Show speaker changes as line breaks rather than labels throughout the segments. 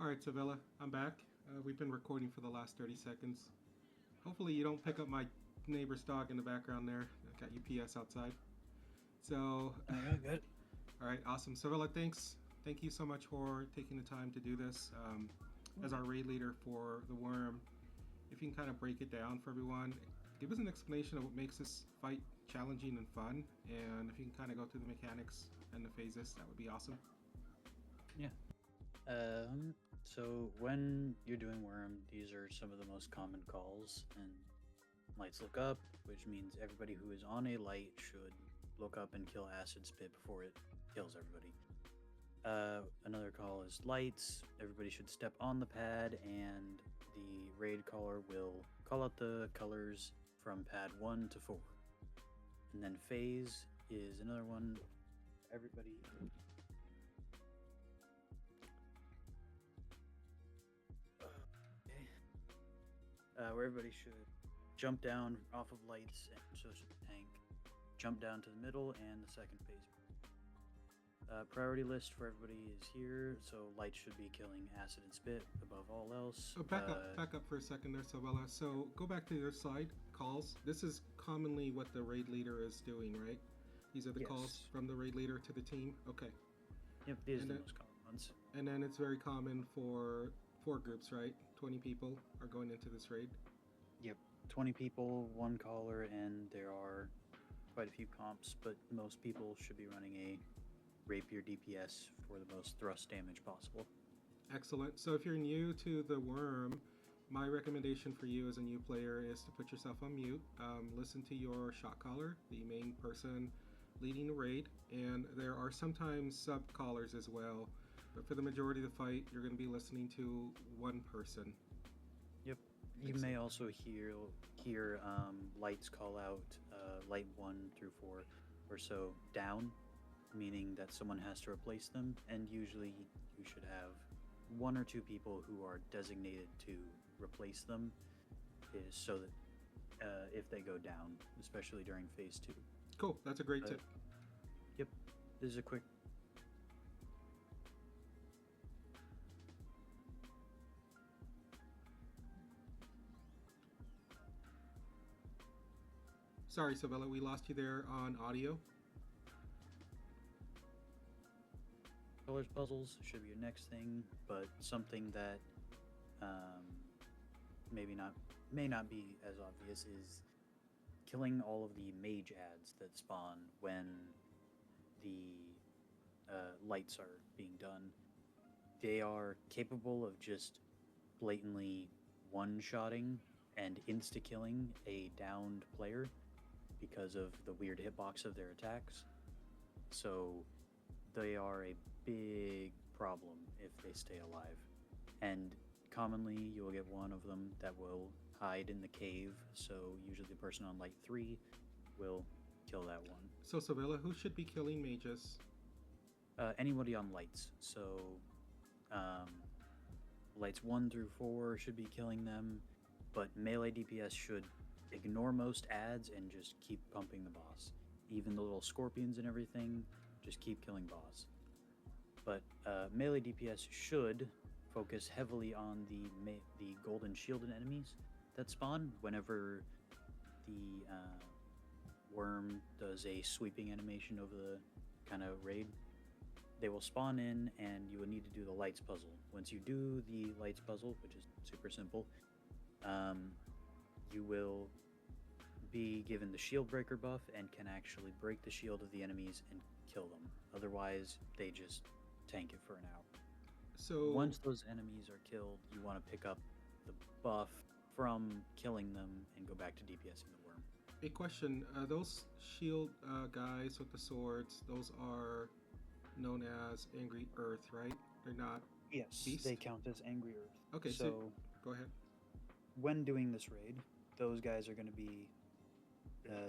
All right, Savella, I'm back. We've been recording for the last 30 seconds. Hopefully, you don't pick up my neighbor's dog in the background there. I got UPS outside. So,
Okay, good.
all right, awesome. Savella, thanks. Thank you so much for taking the time to do this. As our raid leader for the Wurm, if you can kind of break it down for everyone, give us an explanation of what makes this fight challenging and fun, and if you can kind of go through the mechanics and the phases, that would be awesome.
Yeah. So when you're doing Worm, these are some of the most common calls, and lights look up, which means everybody who is on a light should look up and kill Acid Spit before it kills everybody. Another call is lights. Everybody should step on the pad, and the raid caller will call out the colors from pad 1 to 4. And then phase is another one. Everybody where everybody should jump down off of lights, and so should the tank. Jump down to the middle and the second phase. Priority list for everybody is here, so lights should be killing Acid and Spit above all else.
Back up for a second there, Savella. So go back to your slide calls. This is commonly what the raid leader is doing, right? These are the calls from the raid leader to the team. Okay.
Yep, these are the most common ones.
And then it's very common for 4 groups, right? 20 people are going into this raid.
Yep, 20 people, 1 caller, and there are quite a few comps, but most people should be running a rapier DPS for the most thrust damage possible.
Excellent. So if you're new to the Wurm, my recommendation for you as a new player is to put yourself on mute, listen to your shot caller, the main person leading the raid, and there are sometimes sub callers as well, but for the majority of the fight, you're going to be listening to one person.
Yep. You may also hear lights call out light 1 through 4 or so down, meaning that someone has to replace them, and usually you should have 1 or 2 people who are designated to replace them, is so that if they go down, especially during phase 2.
Cool, that's a great tip.
Yep, this is a quick.
Sorry, Savella, we lost you there on audio.
Colors puzzles should be your next thing, but something that may not be as obvious is killing all of the mage ads that spawn when the lights are being done. They are capable of just blatantly one-shotting and insta-killing a downed player because of the weird hitbox of their attacks. So they are a big problem if they stay alive. And commonly you will get one of them that will hide in the cave, so usually the person on light 3 will kill that one.
So Savella, who should be killing mages?
Anybody on lights. So lights 1 through 4 should be killing them, but melee DPS should ignore most ads and just keep pumping the boss. Even the little scorpions and everything, just keep killing boss. But melee DPS should focus heavily on the golden shielded enemies that spawn whenever the Wurm does a sweeping animation over the kind of raid. They will spawn in, and you will need to do the lights puzzle. Once you do the lights puzzle, which is super simple, you will be given the shield breaker buff and can actually break the shield of the enemies and kill them. Otherwise, they just tank it for an hour.
So
once those enemies are killed, you want to pick up the buff from killing them and go back to DPSing the Wurm.
A question, those shield guys with the swords, those are known as Angry Earth, right? They're not beast?
They count as Angry Earth.
Okay, so go ahead.
When doing this raid, those guys are going to be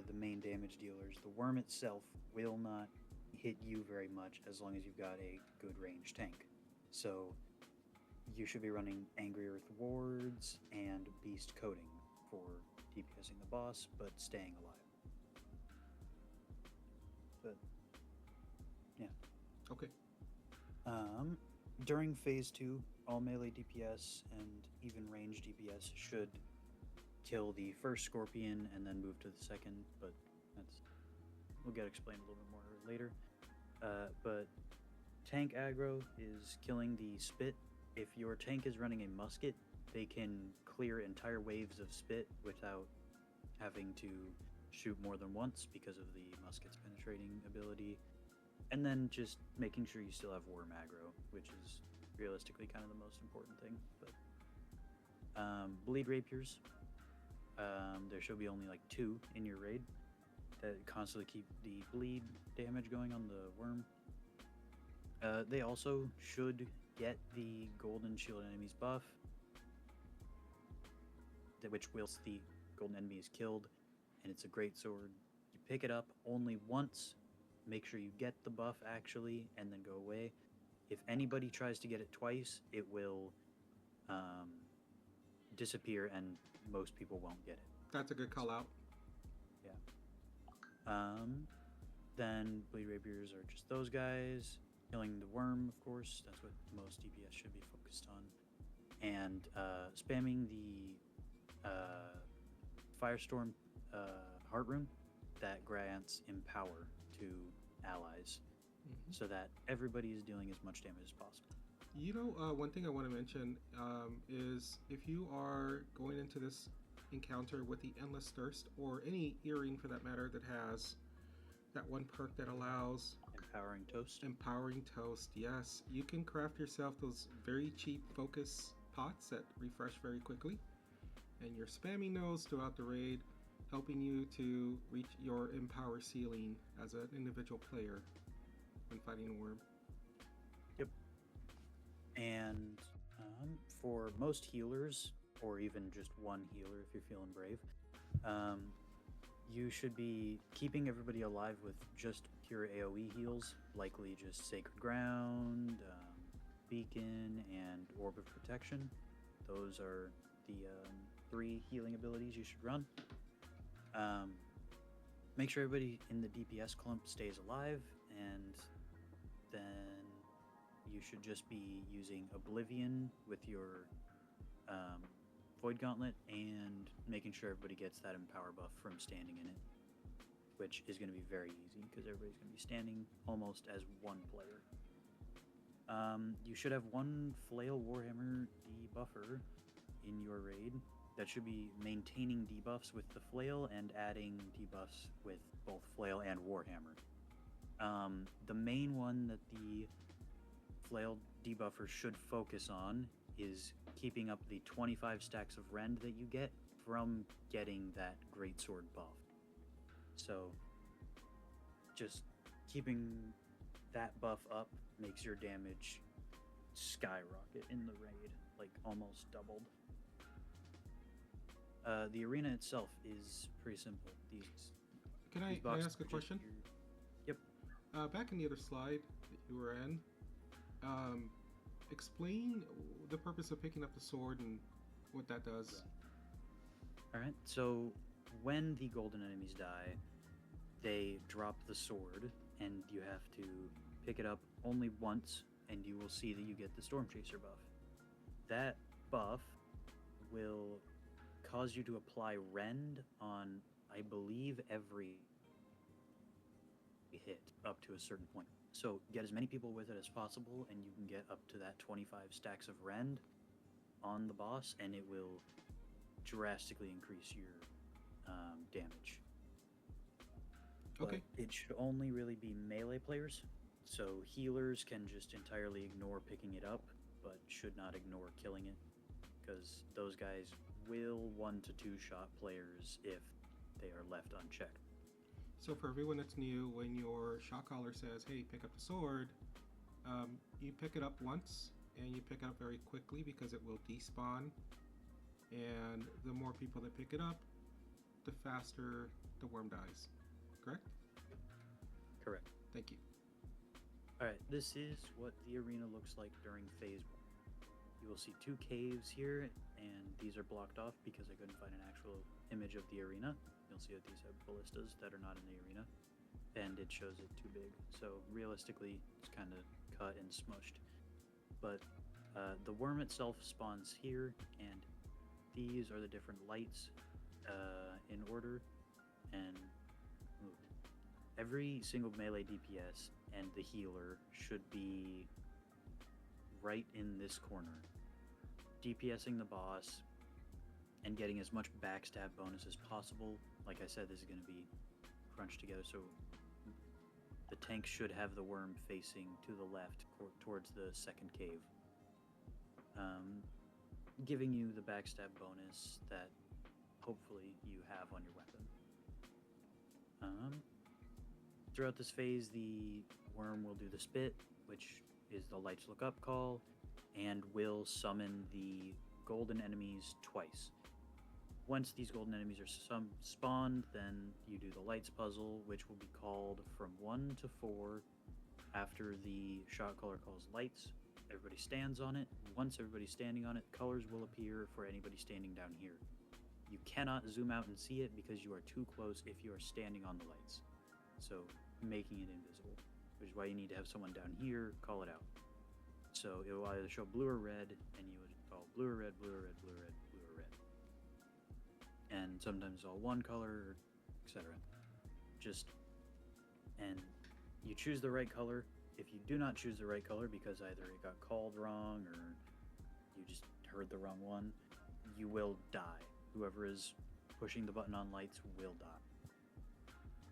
the main damage dealers. The Wurm itself will not hit you very much as long as you've got a good range tank. So you should be running Angry Earth wards and Beast Coating for DPSing the boss, but staying alive. But yeah.
Okay.
During phase 2, all melee DPS and even range DPS should kill the first scorpion and then move to the second, but that's we'll get explained a little bit more later. But tank aggro is killing the spit. If your tank is running a musket, they can clear entire waves of spit without having to shoot more than once because of the musket's penetrating ability. And then just making sure you still have Wurm aggro, which is realistically kind of the most important thing. But bleed rapiers, there should be only like 2 in your raid that constantly keep the bleed damage going on the Wurm. They also should get the golden shield enemies buff, which whilst the golden enemy is killed, and it's a great sword. You pick it up only once, make sure you get the buff actually, and then go away. If anybody tries to get it twice, it will disappear, and most people won't get it.
That's a good call out.
Yeah. Then bleed rapiers are just those guys. Killing the Wurm, of course, that's what most DPS should be focused on. And spamming the Firestorm Heart Rune that grants Empower to allies, so that everybody is dealing as much damage as possible.
You know, one thing I want to mention is if you are going into this encounter with the Endless Thirst, or any earring for that matter that has that one perk that allows Empowering Toast, yes. You can craft yourself those very cheap focus pots that refresh very quickly, and you're spamming those throughout the raid, helping you to reach your Empower ceiling as an individual player when fighting a Wurm.
Yep. And for most healers, or even just one healer if you're feeling brave, you should be keeping everybody alive with just pure AoE heals, likely just Sacred Ground, Beacon, and Orb of Protection. Those are the 3 healing abilities you should run. Make sure everybody in the DPS clump stays alive, and then you should just be using Oblivion with your Void Gauntlet and making sure everybody gets that Empower buff from standing in it, which is going to be very easy because everybody's going to be standing almost as one player. You should have 1 Flail Warhammer debuffer in your raid that should be maintaining debuffs with the Flail and adding debuffs with both Flail and Warhammer. The main one that the Flail debuffer should focus on is keeping up the 25 stacks of rend that you get from getting that greatsword buff. So just keeping that buff up makes your damage skyrocket in the raid, like almost doubled. The arena itself is pretty simple.
Can I ask a question?
Yep.
Back in the other slide that you were in, explain the purpose of picking up the sword and what that does.
Alright, so when the golden enemies die, they drop the sword, and you have to pick it up only once, and you will see that you get the Storm Chaser buff. That buff will cause you to apply rend on, I believe, every hit up to a certain point. So get as many people with it as possible, and you can get up to that 25 stacks of rend on the boss, and it will drastically increase your damage.
Okay.
But it should only really be melee players, so healers can just entirely ignore picking it up, but should not ignore killing it, because those guys will 1 to 2 shot players if they are left unchecked.
So for everyone that's new, when your shot caller says, hey, pick up the sword, you pick it up once, and you pick it up very quickly because it will despawn, and the more people that pick it up, the faster the Wurm dies. Correct?
Correct.
Thank you.
Alright, this is what the arena looks like during phase 1. You will see 2 caves here, and these are blocked off because I couldn't find an actual image of the arena. You'll see that these have ballistas that are not in the arena, and it shows it too big. So realistically, it's kind of cut and smushed. but the worm itself spawns here, and these are the different lights in order, and every single melee DPS and the healer should be right in this corner, DPSing the boss and getting as much backstab bonus as possible. Like I said, this is going to be crunched together, so the tank should have the worm facing to the left towards the second cave, giving you the backstab bonus that hopefully you have on your weapon. Throughout this phase, the worm will do the spit, which is the lights look up call, and will summon the golden enemies twice. Once these golden enemies are spawned, then you do the lights puzzle, which will be called from 1 to 4 after the shot caller calls lights. Everybody stands on it. Once everybody's standing on it, colors will appear for anybody standing down here. You cannot zoom out and see it because you are too close if you are standing on the lights, so making it invisible, which is why you need to have someone down here call it out. So it will either show blue or red, and you would call blue or red, blue or red, blue or red, blue or red. And sometimes all one color, etc. And you choose the right color. If you do not choose the right color because either it got called wrong or you just heard the wrong one, you will die. Whoever is pushing the button on lights will die.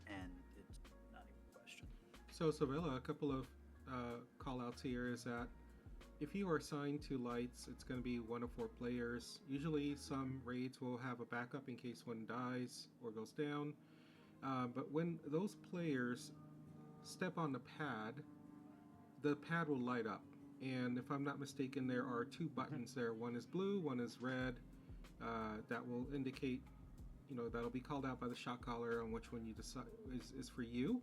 And it's not even a question.
So, Isabella, a couple of call-outs here is that if you are assigned to lights, it's going to be 1 of 4 players. Usually some raids will have a backup in case one dies or goes down. But when those players step on the pad will light up. And if I'm not mistaken, there are 2 buttons there. One is blue, one is red. That will indicate, that'll be called out by the shot caller on which one you decide is for you.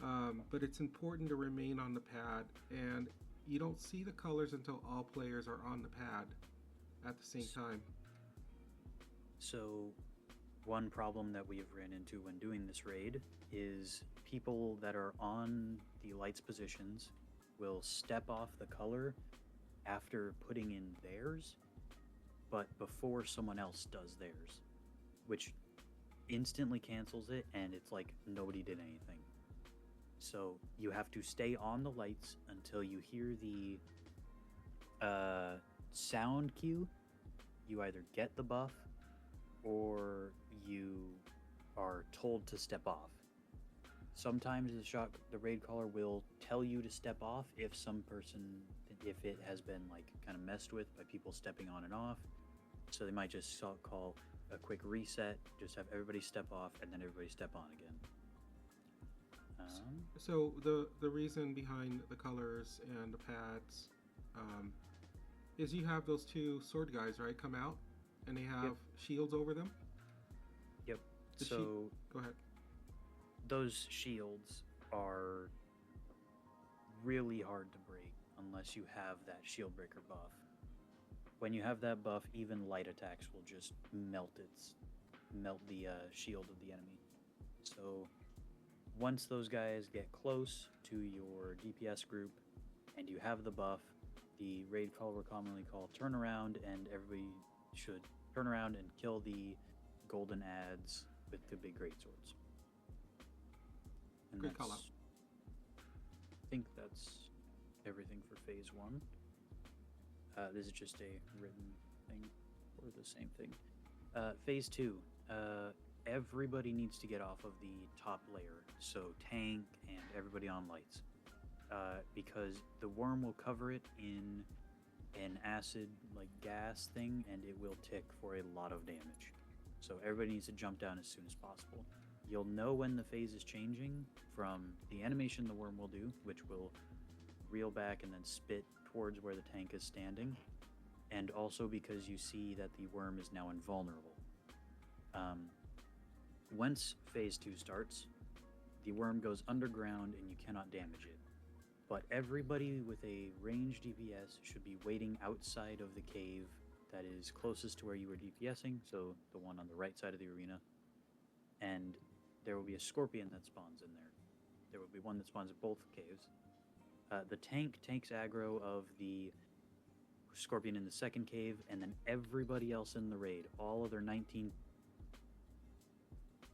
But it's important to remain on the pad, and you don't see the colors until all players are on the pad at the same time.
So one problem that we have ran into when doing this raid is people that are on the lights positions will step off the color after putting in theirs, but before someone else does theirs, which instantly cancels it, and it's like nobody did anything. So you have to stay on the lights until you hear the sound cue. You either get the buff or you are told to step off. Sometimes the raid caller will tell you to step off if it has been like kind of messed with by people stepping on and off. So they might just call a quick reset, just have everybody step off and then everybody step on again.
So the reason behind the colors and the pads is you have those 2 sword guys, right, come out, and they have shields over them?
Yep.
Go ahead.
Those shields are really hard to break unless you have that shield breaker buff. When you have that buff, even light attacks will just melt the shield of the enemy. So once those guys get close to your DPS group and you have the buff, the raid call will commonly call turn around, and everybody should turn around and kill the golden ads with the big great swords. And
Good call out.
I think that's everything for phase 1. This is just a written thing or the same thing. Phase 2. Everybody needs to get off of the top layer, so tank and everybody on lights, because the worm will cover it in an acid like gas thing, and it will tick for a lot of damage. So everybody needs to jump down as soon as possible. You'll know when the phase is changing from the animation the worm will do, which will reel back and then spit towards where the tank is standing, and also because you see that the worm is now invulnerable. Once phase 2 starts, the worm goes underground and you cannot damage it. But everybody with a ranged DPS should be waiting outside of the cave that is closest to where you were DPSing, so the one on the right side of the arena. And there will be a scorpion that spawns in there. There will be one that spawns at both caves. The tank takes aggro of the Scorpion in the second cave, and then everybody else in the raid, all other 19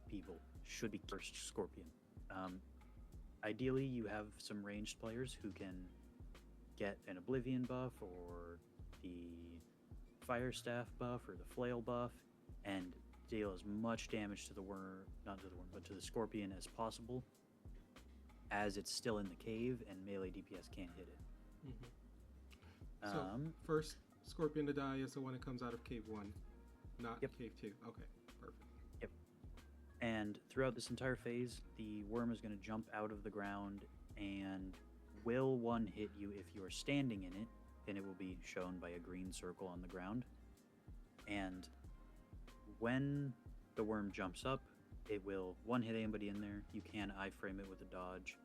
people, should be first Scorpion. Ideally, you have some ranged players who can get an Oblivion buff or the Fire Staff buff or the Flail buff and deal as much damage to the worm, not to the worm, but to the Scorpion as possible, as it's still in the cave and melee DPS can't hit it.
Mm-hmm. So first Scorpion to die is the one that comes out of Cave 1, not
Yep.
Cave 2. Okay, perfect.
Yep. And throughout this entire phase, the worm is going to jump out of the ground and will one hit you if you are standing in it, and it will be shown by a green circle on the ground. And when the worm jumps up, it will one hit anybody in there. You can iframe it with a dodge,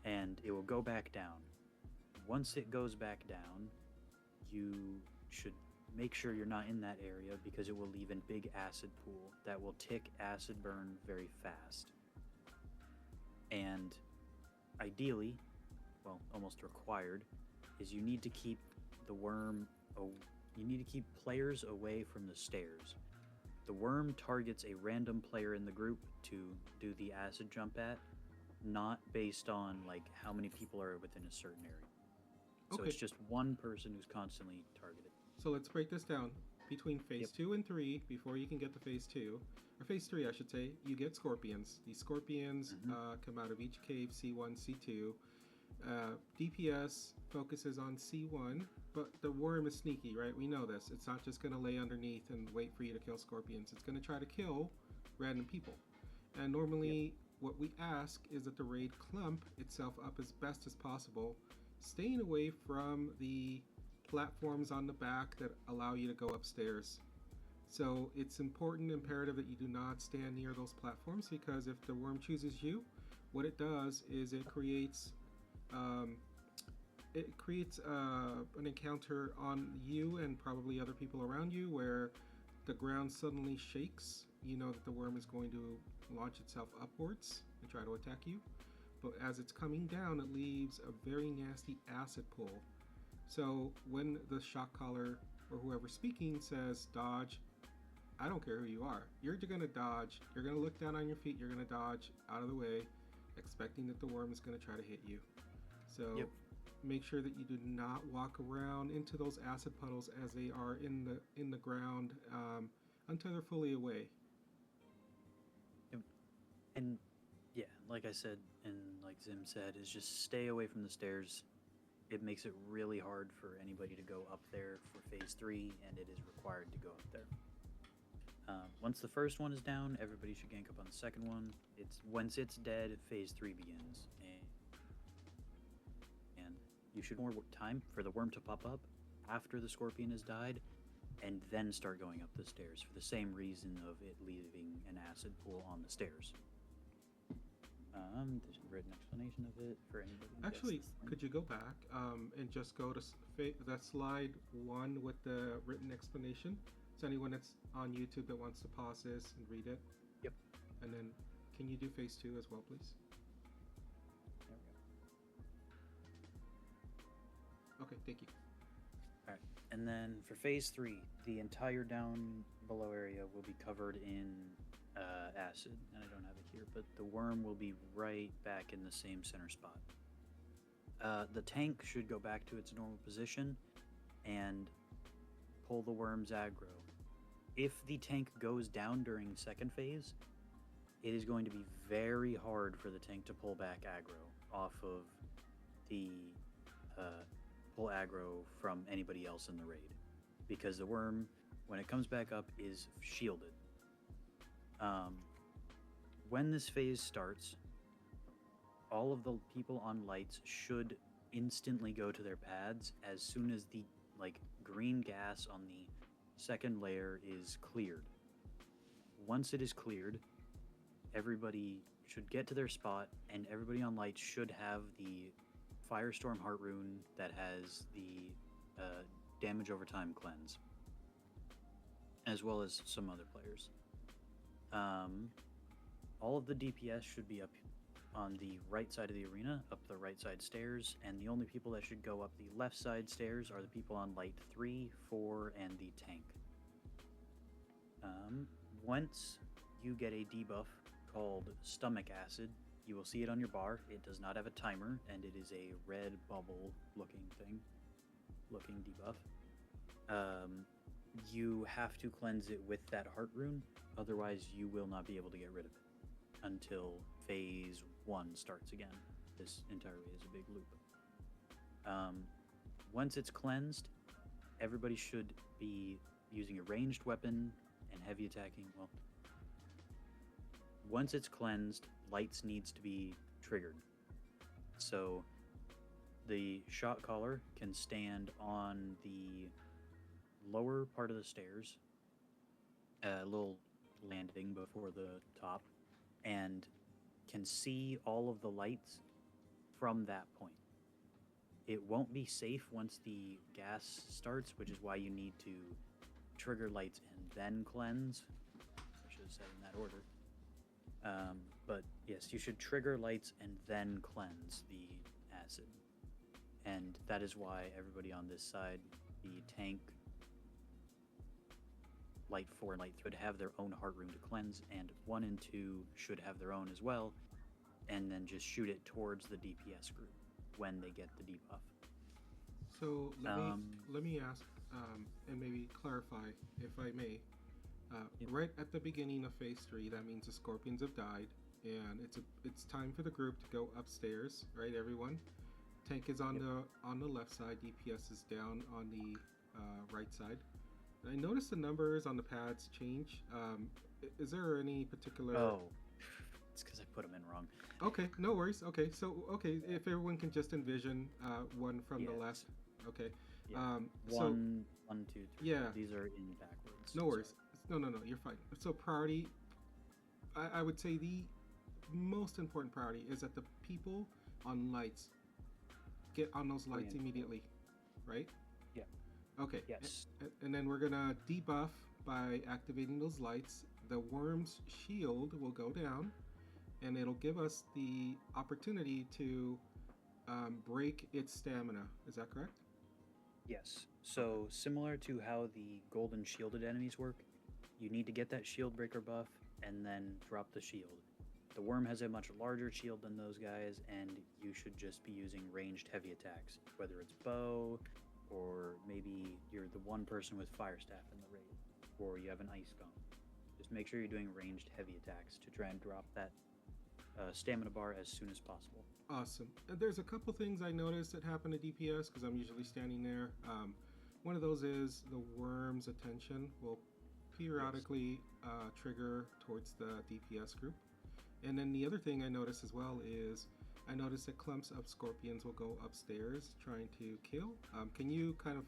and it will go back down. Once it goes back down, you should make sure you're not in that area because it will leave a big acid pool that will tick acid burn very fast. And ideally, well, almost required, is you need to keep the worm, you need to keep players away from the stairs. The worm targets a random player in the group to do the acid jump at, not based on like how many people are within a certain area. So
Okay.
it's just one person who's constantly targeted.
So let's break this down. Between phase 2 and 3, before you can get to phase 2, or phase 3 I should say, you get scorpions. These scorpions come out of each cave, C1, C2. DPS focuses on C1, but the worm is sneaky, right? We know this. It's not just going to lay underneath and wait for you to kill scorpions. It's going to try to kill random people. And normally what we ask is that the raid clump itself up as best as possible, staying away from the platforms on the back that allow you to go upstairs. So it's important, imperative that you do not stand near those platforms, because if the worm chooses you, what it does is it creates an encounter on you and probably other people around you where the ground suddenly shakes. You know that the worm is going to launch itself upwards and try to attack you. But as it's coming down, it leaves a very nasty acid pool. So when the shock collar or whoever's speaking says dodge, I don't care who you are. You're going to dodge. You're going to look down on your feet. You're going to dodge out of the way, expecting that the worm is going to try to hit you. So make sure that you do not walk around into those acid puddles as they are in the ground until they're fully away.
And yeah, like I said, and like Zim said, is just stay away from the stairs. It makes it really hard for anybody to go up there for phase 3, and it is required to go up there. Once the first one is down, everybody should gank up on the second one. Once it's dead, phase 3 begins, and you should more time for the worm to pop up after the scorpion has died, and then start going up the stairs for the same reason of it leaving an acid pool on the stairs. There's a written explanation of it for anybody.
Actually, could you go back and just go to that slide 1 with the written explanation? So anyone that's on YouTube that wants to pause this and read it.
Yep.
And then, can you do phase 2 as well, please?
There we go.
Okay, thank you.
All right, and then for phase 3, the entire down below area will be covered in acid, and I don't have it here, but the worm will be right back in the same center spot. The tank should go back to its normal position and pull the worm's aggro. If the tank goes down during second phase, it is going to be very hard for the tank to pull back aggro off of the pull aggro from anybody else in the raid, because the worm, when it comes back up, is shielded. When this phase starts, all of the people on lights should instantly go to their pads as soon as the green gas on the second layer is cleared. Once it is cleared, everybody should get to their spot, and everybody on lights should have the Firestorm Heart Rune that has the damage over time cleanse, as well as some other players. All of the DPS should be up on the right side of the arena, up the right side stairs, and the only people that should go up the left side stairs are the people on light 3, 4, and the tank. Once you get a debuff called Stomach Acid, you will see it on your bar. It does not have a timer, and it is a red bubble looking debuff. You have to cleanse it with that heart rune, otherwise you will not be able to get rid of it until phase 1 starts again. This entirely is a big loop. Once it's cleansed, everybody should be using a ranged weapon and heavy attacking. Well, once it's cleansed, lights needs to be triggered. So the shot caller can stand on the lower part of the stairs, a little landing before the top, and can see all of the lights from that point. It won't be safe once the gas starts, which is why you need to trigger lights and then cleanse. I should have said in that order. But yes, you should trigger lights and then cleanse the acid. And that is why everybody on this side, the tank, light 4 and light 3 would have their own heart rune to cleanse, and 1 and 2 should have their own as well, and then just shoot it towards the DPS group when they get the debuff.
So let me ask and maybe clarify, if I may.
Yep.
Right at the beginning of phase 3, that means the scorpions have died, and it's time for the group to go upstairs, right? Everyone. Tank is on the left side. DPS is down on the right side. I noticed the numbers on the pads change. Is there any particular?
Oh, it's because I put them in wrong.
Okay, no worries. Okay, so if everyone can just envision one from the left. Okay.
Yeah. One, 2, 3.
Yeah.
These are in backwards.
No worries. No, you're fine. So priority, I would say the most important priority is that the people on lights get on those lights immediately, right?
Yeah.
Okay.
Yes.
And then we're gonna debuff by activating those lights. The Wurm's shield will go down, and it'll give us the opportunity to break its stamina. Is that correct?
Yes. So similar to how the golden shielded enemies work, you need to get that shield breaker buff and then drop the shield. The Wurm has a much larger shield than those guys, and you should just be using ranged heavy attacks, whether it's bow, or maybe you're the one person with fire staff in the raid, or you have an ice gun. Just make sure you're doing ranged heavy attacks to try and drop that stamina bar as soon as possible.
Awesome. And there's a couple things I noticed that happen to DPS because I'm usually standing there. One of those is the Wurm's attention will periodically trigger towards the DPS group. And then the other thing I noticed as well is I noticed that clumps of scorpions will go upstairs trying to kill. Can you kind of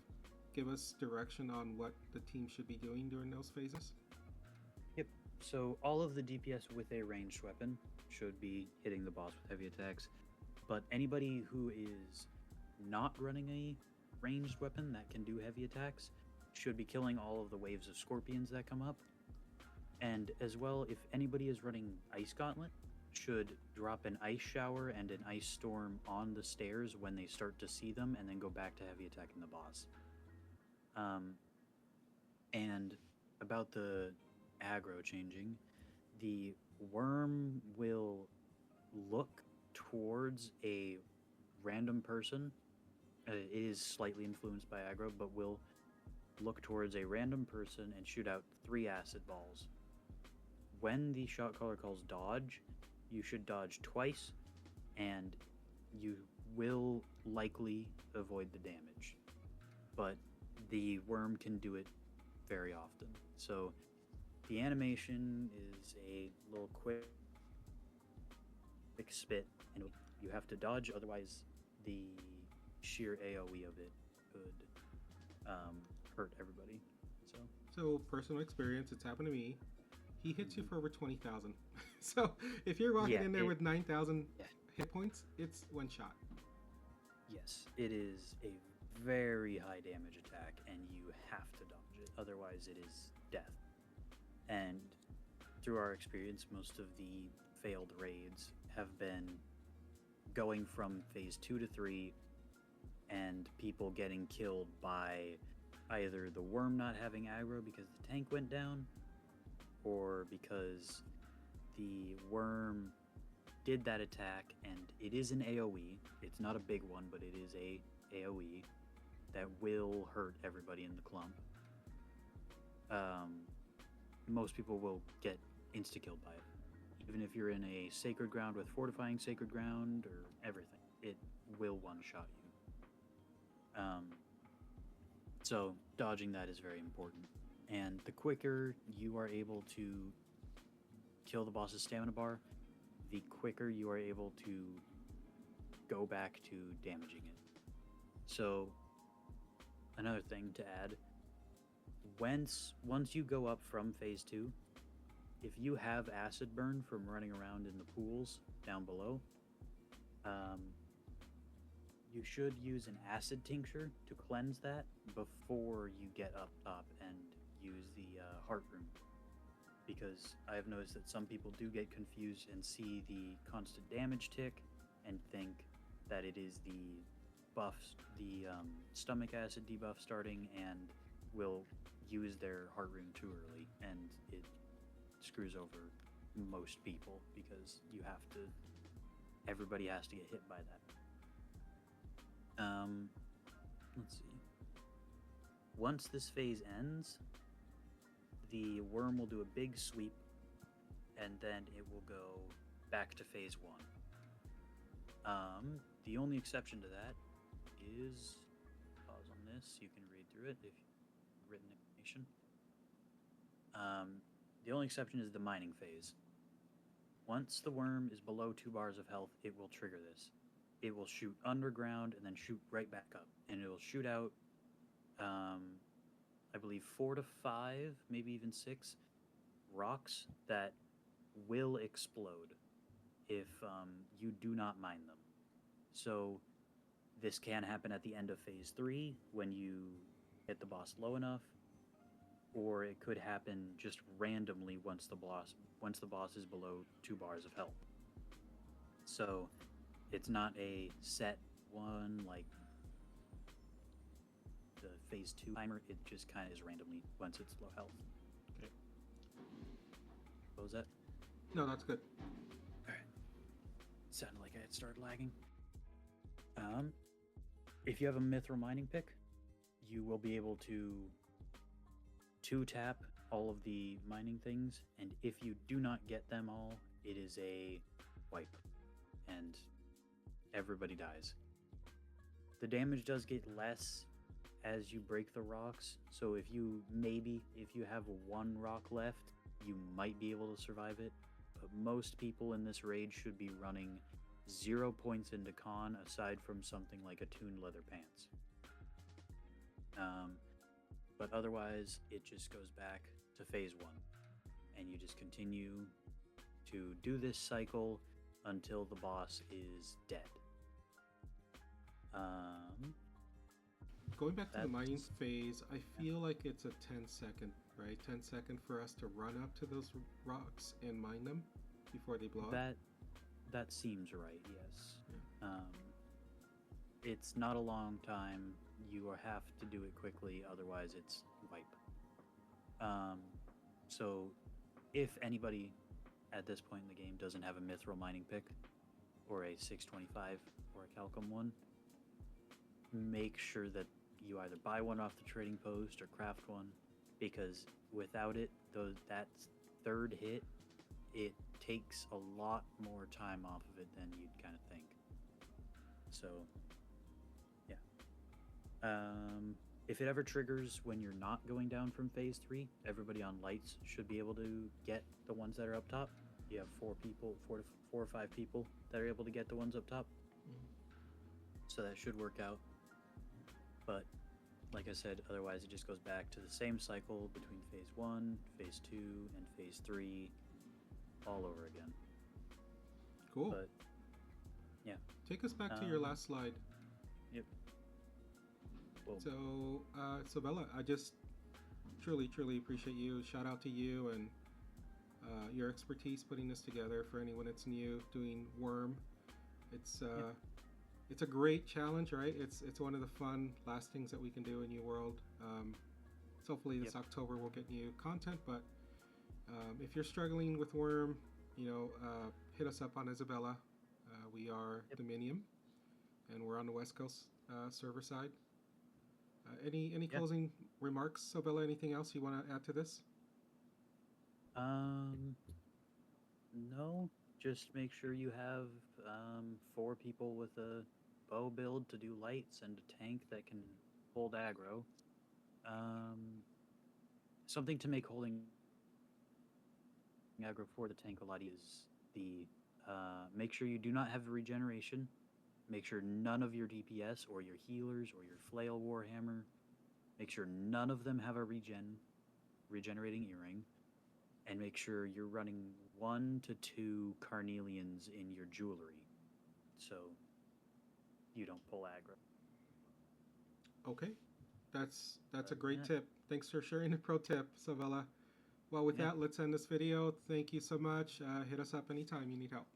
give us direction on what the team should be doing during those phases?
Yep. So all of the DPS with a ranged weapon should be hitting the boss with heavy attacks. But anybody who is not running a ranged weapon that can do heavy attacks should be killing all of the waves of scorpions that come up. And as well, if anybody is running Ice Gauntlet, should drop an ice shower and an ice storm on the stairs when they start to see them, and then go back to heavy attacking the boss. And about the aggro changing, the Wurm will look towards a random person. It is slightly influenced by aggro, but will look towards a random person and shoot out 3 acid balls. When the shot caller calls dodge, you should dodge twice, and you will likely avoid the damage. But the Wurm can do it very often. So the animation is a little quick spit, and you have to dodge, otherwise the sheer AoE of it could hurt everybody.
So personal experience, it's happened to me. He hits you for over 20,000. So if you're walking in there with 9,000 hit points, it's one shot.
Yes, it is a very high damage attack, and you have to dodge it, otherwise it is death. And through our experience, most of the failed raids have been going from phase 2 to 3 and people getting killed by either the Wurm not having aggro because the tank went down, or because the Wurm did that attack, and it is an AoE. It's not a big one, but it is a AoE that will hurt everybody in the clump. Most people will get insta-killed by it. Even if you're in a sacred ground with fortifying sacred ground or everything, it will one-shot you. So dodging that is very important. And the quicker you are able to kill the boss's stamina bar, the quicker you are able to go back to damaging it. So another thing to add, once you go up from phase 2, if you have acid burn from running around in the pools down below, you should use an acid tincture to cleanse that before you get up top and use the heart room. Because I have noticed that some people do get confused and see the constant damage tick and think that it is the buffs, the stomach acid debuff starting, and will use their heart room too early, and it screws over most people because everybody has to get hit by that. Let's see. Once this phase ends, the Wurm will do a big sweep, and then it will go back to phase 1. The only exception to that is, pause on this, you can read through it if you've written information. The only exception is the mining phase. Once the Wurm is below 2 bars of health, it will trigger this. It will shoot underground and then shoot right back up. And it will shoot out, I believe, 4 to 5, maybe even 6 rocks that will explode if you do not mine them. So this can happen at the end of phase 3 when you hit the boss low enough, or it could happen just randomly once the boss is below 2 bars of health. So it's not a set one like the phase 2 timer. It just kind of is randomly once it's low health.
Okay.
What was that?
No, that's good.
All right. Sounded like I had started lagging. If you have a mithril mining pick, you will be able to 2-tap all of the mining things, and if you do not get them all, it is a wipe, and everybody dies. The damage does get less as you break the rocks, so if you have 1 rock left, you might be able to survive it, but most people in this raid should be running 0 points into con aside from something like attuned leather pants. But otherwise, it just goes back to phase 1, and you just continue to do this cycle until the boss is dead.
Going back to the mining phase, I feel like it's a 10-second, right? 10-second for us to run up to those rocks and mine them before they blow up.
That seems right, yes.
Yeah.
It's not a long time. You have to do it quickly, otherwise it's wipe. So if anybody at this point in the game doesn't have a mithril mining pick, or a 625 or a Calcum one, make sure that you either buy one off the trading post or craft one, because without it, that third hit, it takes a lot more time off of it than you'd kind of think. So, yeah. If it ever triggers when you're not going down from phase 3, everybody on lights should be able to get the ones that are up top. You have 4 or 5 people that are able to get the ones up top. So that should work out. But like I said, otherwise it just goes back to the same cycle between phase 1, phase 2, and phase 3 all over again.
Cool.
But yeah.
Take us back to your last slide.
Yep. Well,
So, Isabella, I just truly appreciate you. Shout out to you, and your expertise putting this together for anyone that's new doing Wurm. It's
Yep.
it's a great challenge, right? It's one of the fun last things that we can do in New World. So hopefully
Yep.
this October we'll get new content. But if you're struggling with Wurm, hit us up on Isabella. We are
Yep.
Dominium, and we're on the West Coast server side. Any
Yeah.
closing remarks, Isabella? Anything else you want to add to this?
Um, no, just make sure you have 4 people with a bow build to do lights and a tank that can hold aggro. Um, Something to make holding aggro for the tank a lot is the make sure you do not have regeneration. Make sure none of your DPS or your healers or your flail warhammer. Make sure none of them have a regenerating earring, and make sure you're running 1 to 2 carnelians in your jewelry, so you don't pull aggro.
Okay, that's a
Other than
great
that,
tip. Thanks for sharing the pro tip, Savella. Well, with
yeah.
that, let's end this video. Thank you so much. Hit us up anytime you need help.